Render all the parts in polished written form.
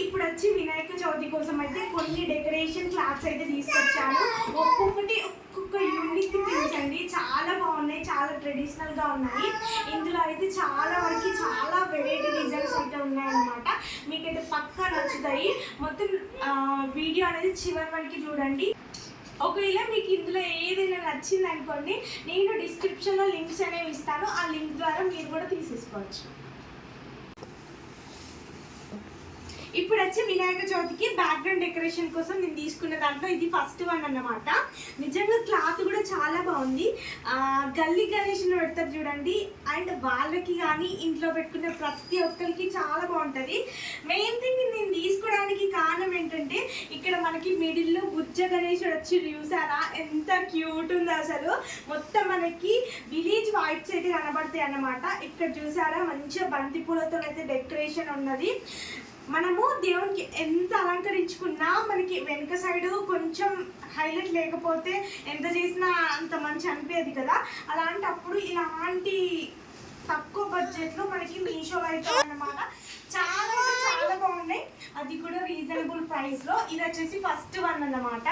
ఇప్పుడు వచ్చి వినాయక చవితి కోసం అయితే కొన్ని డెకరేషన్ క్లాత్స్ అయితే తీసుకొచ్చాను. ఒక్కొక్క యూనిక్ థింగ్స్ అండి, చాలా బాగున్నాయి, చాలా ట్రెడిషనల్గా ఉన్నాయి. ఇందులో అయితే చాలా వరకు చాలా వెరైటీ డిజైన్స్ అయితే ఉన్నాయన్నమాట. మీకైతే పక్కా నచ్చుతాయి. మొత్తం వీడియో అనేది చివరి వరకు చూడండి. ఒకవేళ మీకు ఇందులో ఏదైనా నచ్చింది అనుకోండి, నేను డిస్క్రిప్షన్లో లింక్స్ అనేవి ఇస్తాను. ఆ లింక్ ద్వారా మీరు కూడా తీసేసుకోవచ్చు. ఇప్పుడు వచ్చి వినాయక చవితికి బ్యాక్గ్రౌండ్ డెకరేషన్ కోసం నేను తీసుకున్న దాంట్లో ఇది ఫస్ట్ వన్ అన్నమాట. నిజంగా క్లాత్ కూడా చాలా బాగుంది. గల్లీ గణేష్ని పెడతారు చూడండి, అండ్ వాళ్ళకి కానీ ఇంట్లో పెట్టుకునే ప్రతి ఒక్కరికి చాలా బాగుంటుంది. మెయిన్ థింగ్ నేను తీసుకోవడానికి కారణం ఏంటంటే, ఇక్కడ మనకి మిడిల్లో బుజ్జ గణేషుడు వచ్చి చూసారా, ఎంత క్యూట్ ఉందో అసలు. మొత్తం మనకి విలేజ్ వైబ్స్ అయితే కనబడతాయి అన్నమాట. ఇక్కడ చూసారా, మంచిగా బంతి పూలతో అయితే డెకరేషన్ ఉన్నది. మనము దేవునికి ఎంత అలంకరించుకున్నా మనకి వెనుక సైడు కొంచెం హైలైట్ లేకపోతే ఎంత చేసినా అంత మంచి అనిపించదు కదా. అలాంటప్పుడు ఇలాంటి తక్కువ బడ్జెట్లో మనకి మీషోలో అయితే అన్నమాట చాలా చాలా బాగున్నాయి. అది కూడా రీజనబుల్ ప్రైస్లో. ఇది వచ్చేసి ఫస్ట్ వన్ అన్నమాట.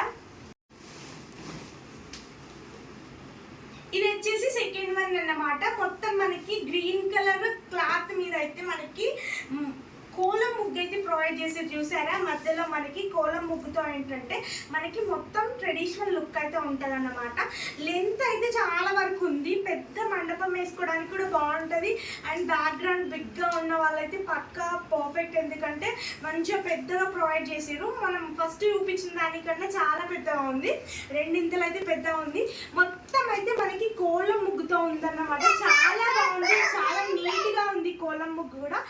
ఇది వచ్చేసి సెకండ్ వన్ అన్నమాట. మొత్తం మనకి గ్రీన్ కలర్ క్లాత్ మీద అయితే మనకి కోలం ముగ్గు అయితే ప్రొవైడ్ చేసి చూసారా. మధ్యలో మనకి కోలం ముగ్గుతో ఏంటంటే మనకి మొత్తం ట్రెడిషనల్ లుక్ అయితే ఉంటుంది అన్నమాట. లెంత్ అయితే చాలా వరకు ఉంది, పెద్ద మండపం వేసుకోవడానికి కూడా బాగుంటుంది. అండ్ బ్యాక్గ్రౌండ్ బిగ్గా ఉన్న వాళ్ళైతే పక్కా పర్ఫెక్ట్, ఎందుకంటే మంచిగా పెద్దగా ప్రొవైడ్ చేసారు. మనం ఫస్ట్ చూపించిన దానికన్నా చాలా పెద్దగా ఉంది, రెండింతలు అయితే పెద్దగా ఉంది. మొత్తం అయితే మనకి కోలం ముగ్గుతో ఉందన్నమాట. చాలా బాగుంది, చాలా నీట్గా ఉంది కోలం ముగ్గు కూడా.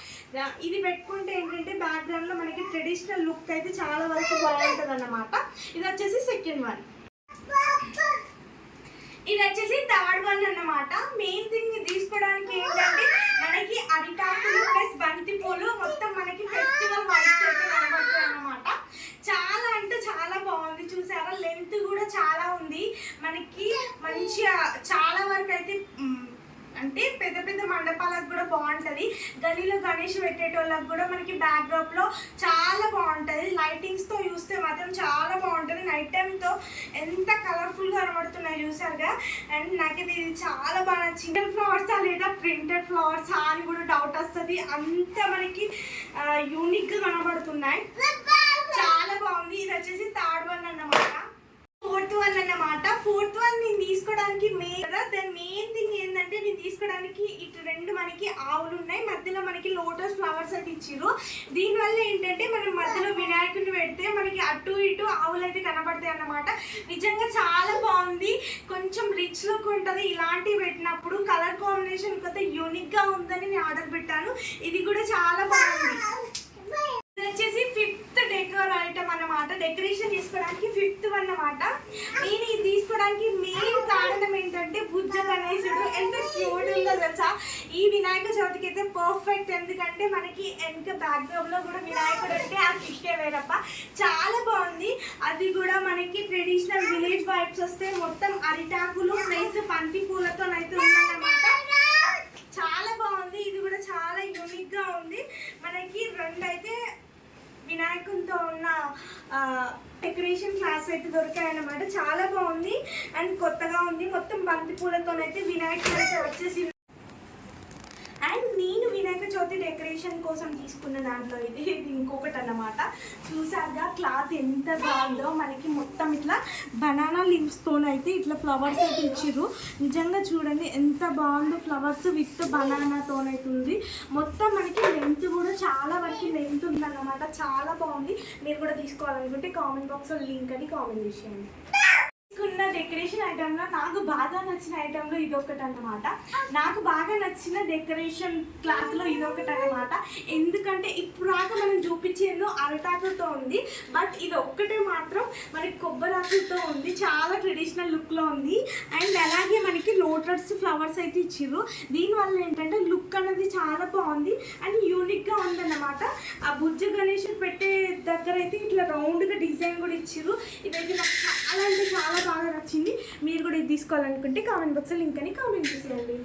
ఇది పెట్టుకుంటే ఏంటంటే బ్యాక్గ్రౌండ్ లో మనకి ట్రెడిషనల్ లుక్ అయితే చాలా వరకు బాగుంటుంది అన్నమాట. ఇది వచ్చేసి సెకండ్ వన్. ఇది వచ్చేసి థర్డ్ వన్ అన్నమాట. మెయిన్ థింగ్ తీసుకోవడానికి ఏంటంటే మనకి అరిటాకులు ప్లస్ బంతి పూలు మొత్తం మనకి ఫెస్టివల్ వైబ్స్ అయితే కనబడతాయి అన్నమాట. చాలా అంటే చాలా బాగుంది. చూసారా, లెంత్ కూడా చాలా ఉంది మనకి. మంచిగా చాలా వరకు అయితే అంటే పెద్ద పెద్ద మండపాలకు కూడా బాగుంటుంది. గలీలో గణేష్ పెట్టేటోళ్ళకి కూడా మనకి బ్యాక్డ్రాప్లో చాలా బాగుంటుంది. లైటింగ్స్తో చూస్తే మాత్రం చాలా బాగుంటుంది. నైట్ టైంతో ఎంత కలర్ఫుల్గా కనబడుతున్నాయి చూసారుగా. అండ్ నాకైతే ఇది చాలా బాగా నచ్చింది. ఫ్లవర్సా లేదా ప్రింటెడ్ ఫ్లవర్సా అని కూడా డౌట్ వస్తుంది, అంత మనకి యూనిక్గా కనబడుతున్నాయి. చాలా బాగుంది. ఇది వచ్చేసి థర్డ్ వన్ అన్నమాట. ఫోర్త్ వన్ అన్నమాట. ఫోర్త్ వన్ నేను తీసుకోవడానికి మెయిన్ థింగ్ ఏంటంటే, నేను తీసుకోవడానికి ఇటు రెండు మనకి ఆవులు ఉన్నాయి, మధ్యలో మనకి లోటస్ ఫ్లవర్స్ అయితే ఇచ్చిర్రు. దీనివల్ల ఏంటంటే మనం మధ్యలో వినాయకుడిని పెడితే మనకి అటు ఇటు ఆవులు అయితే కనబడతాయి అన్నమాట. నిజంగా చాలా బాగుంది, కొంచెం రిచ్ లుక్ ఉంటుంది. ఇలాంటివి పెట్టినప్పుడు కలర్ కాంబినేషన్ కొత్త యూనిక్గా ఉందని నేను ఆర్డర్ పెట్టాను. ఇది కూడా చాలా బాగుంది. ఇది వచ్చేసి ఫిఫ్త్ డెకోర్ ఐటమ్ అన్నమాట. డెకరేషన్ తీసుకోవడానికి ఫిఫ్త్ వన్ అన్నమాట. నేను ఇది తీసుకోవడానికి మెయిన్ కారణం ఏంటంటే బుజ్జ గణేశుడు ఎంత క్యూట్ ఉందో తెలుసా. ఈ వినాయక చవితికి అయితే పర్ఫెక్ట్, ఎందుకంటే మనకి వెనక బ్యాక్గ్రౌండ్ లో కూడా వినాయకుడు అంటే ఆ కిష్కే వేరప్ప. చాలా బాగుంది. అది కూడా మనకి ట్రెడిషనల్ విలేజ్ వైబ్స్ వస్తే మొత్తం అరిటాకులు ప్లస్ బంతి పూలతో అయితే ఉందన్నమాట. చాలా బాగుంది. ఇది కూడా చాలా యూనిక్ గా ఉంది. మనకి రెండు అయితే వినాయకునితో ఉన్న డెకరేషన్ క్లాస్ అయితే దొరికాయన్నమాట. చాలా బాగుంది అండ్ కొత్తగా ఉంది. మొత్తం బంతి పూలతోనైతే వినాయకుడు అయితే వచ్చేసి. అండ్ నేను వినాయక చవితి డెకరేషన్ కోసం తీసుకున్న దాంట్లో ఇది ఇంకొకటి అన్నమాట. చూసారుగా క్లాత్ ఎంత బాగుందో. మనకి మొత్తం ఇట్లా బనానా లీవ్స్తోనైతే ఇట్లా ఫ్లవర్స్ అయితే ఇచ్చిర్రు. నిజంగా చూడండి ఎంత బాగుందో. ఫ్లవర్స్ విత్ బనానాతోనైతే ఉంది. మొత్తం మనకి లెంత్ కూడా చాలా వరకు లెంత్ ఉందన్నమాట. చాలా బాగుంది. మీరు కూడా తీసుకోవాలనుకుంటే కామెంట్ బాక్స్లో లింక్ అని కామెంట్ చేసేయండి. తీసుకున్న డెకరేషన్ ఐటెంలో నాకు బాగా నచ్చిన ఐటెంలో ఇదొకటి అన్నమాట. నాకు బాగా నచ్చిన డెకరేషన్ క్లాత్లో ఇదొకటి అన్నమాట. ఎందుకంటే ఇప్పుడు దాకా మనం చూపించేది అరటాకులతో ఉంది, బట్ ఇది ఒక్కటే మాత్రం మనకి కొబ్బరాకులతో ఉంది. చాలా ట్రెడిషనల్ లుక్లో ఉంది. అండ్ అలాగే మనకి లోటస్ ఫ్లవర్స్ అయితే ఇచ్చిర్రు. దీనివల్ల ఏంటంటే లుక్ అనేది చాలా బాగుంది అండ్ యూనిక్గా ఉందన్నమాట. ఆ బుజ్జ గణేష్ పెట్టే దగ్గర అయితే ఇట్లా రౌండ్గా డిజైన్ కూడా ఇచ్చిర్రు. ఇదైతే నాకు చాలా అంటే చాలా బాగా నచ్చింది. మీరు కూడా ఇది తీసుకోవాలనుకుంటే కామెంట్ బాక్స్లో లింక్ అని కామెంట్ చేసేయండి.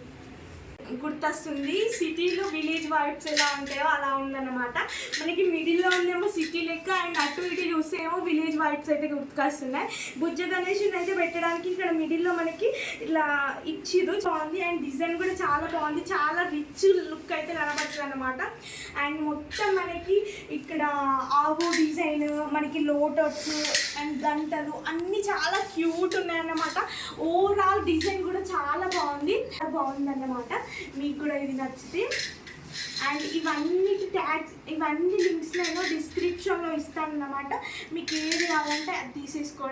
గుర్తొస్తుంది. సిటీలో విలేజ్ వైబ్స్ ఎలా ఉంటాయో అలా ఉందన్నమాట. మనకి మిడిల్లో ఉందేమో సిటీ లెక్క, అండ్ అటు ఇటు చూస్తే ఏమో విలేజ్ వైబ్స్ అయితే గుర్తుకొస్తున్నాయి. బుజ్జ గణేష్ని అయితే పెట్టడానికి ఇక్కడ మిడిల్లో మనకి ఇట్లా ఇచ్చిరు, బాగుంది. అండ్ డిజైన్ కూడా చాలా బాగుంది, చాలా రిచ్ లుక్ అయితే కనబడుతుంది అనమాట. అండ్ మొత్తం మనకి ఇక్కడ ఆవు డిజైన్, మనకి లోటస్ అండ్ గంటలు అన్నీ చాలా క్యూట్ ఉన్నాయన్నమాట. ఓవరాల్ డిజైన్ కూడా చాలా బాగుందన్నమాట. మీకు కూడా ఇది నచ్చితే, అండ్ ఇవన్నీ లింక్స్ నేను డిస్క్రిప్షన్లో ఇస్తాను అన్నమాట. మీకు ఏది కావాలంటే అది తీసేసుకోండి.